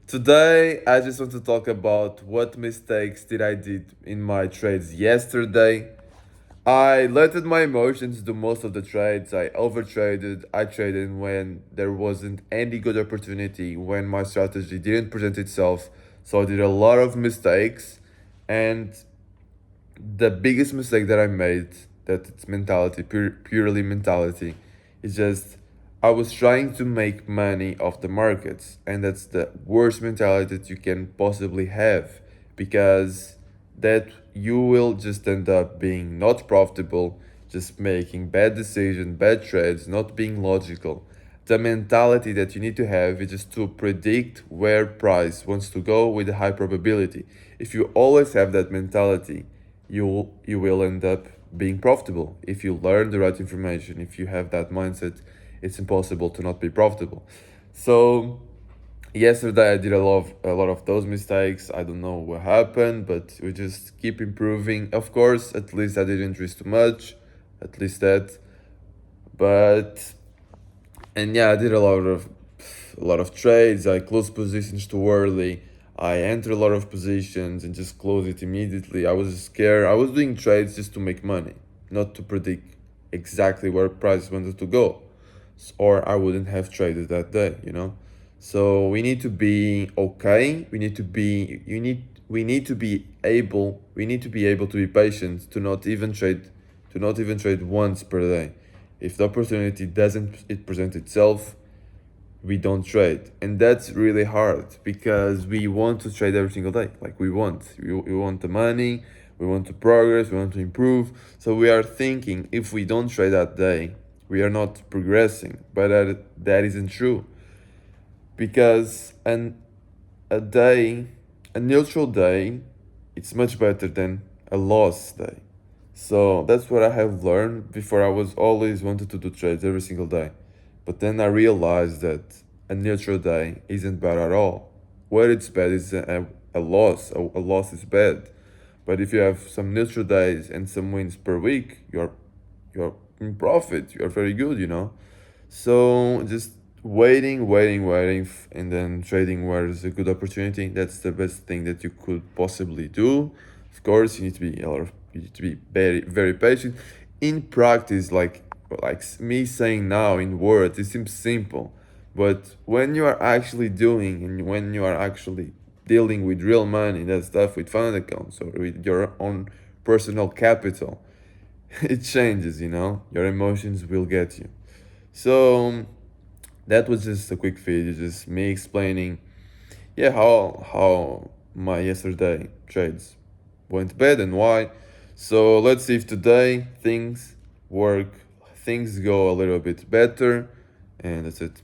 Today, I just want to talk about what mistakes did I did in my trades yesterday. I let my emotions do most of the trades. I overtraded. I traded when there wasn't any good opportunity, when my strategy didn't present itself. So I did a lot of mistakes. And the biggest mistake that I made, that it's mentality, purely mentality, is just I was trying to make money off the markets, and that's the worst mentality that you can possibly have, because that you will just end up being not profitable, just making bad decisions, bad trades, not being logical. The mentality that you need to have is just to predict where price wants to go with a high probability. If you always have that mentality, you will end up being profitable. If you learn the right information, if you have that mindset, it's impossible to not be profitable. So yesterday I did a lot of those mistakes. I don't know what happened, but we just keep improving. Of course, at least I didn't risk too much, at least that. But and yeah, I did a lot of trades. I closed positions too early. I entered a lot of positions and just closed it immediately. I was scared. I was doing trades just to make money, not to predict exactly where price wanted to go, or I wouldn't have traded that day. So we need to be okay. We need to be able to be patient, to not even trade once per day. If the opportunity doesn't it present itself, we don't trade. And that's really hard because we want to trade every single day. Like we want the money, we want to progress, we want to improve. So we are thinking if we don't trade that day, we are not progressing. But that isn't true, because a day, a neutral day, it's much better than a loss day. So that's what I have learned. Before, I was always wanted to do trades every single day. But then I realized that a neutral day isn't bad at all. Where it's bad is a loss. A loss is bad. But if you have some neutral days and some wins per week, you're in profit. You're very good. So just waiting, and then trading where there's a good opportunity. That's the best thing that you could possibly do. Of course, you need to be very very patient. In practice, like me saying now in words, it seems simple, but when you are actually doing and when you are actually dealing with real money, that stuff with fund accounts or with your own personal capital, it changes. Your emotions will get you. So that was just a quick video, just me explaining, yeah, how my yesterday trades went bad and why. So let's see if today things work, things go a little bit better, and that's it.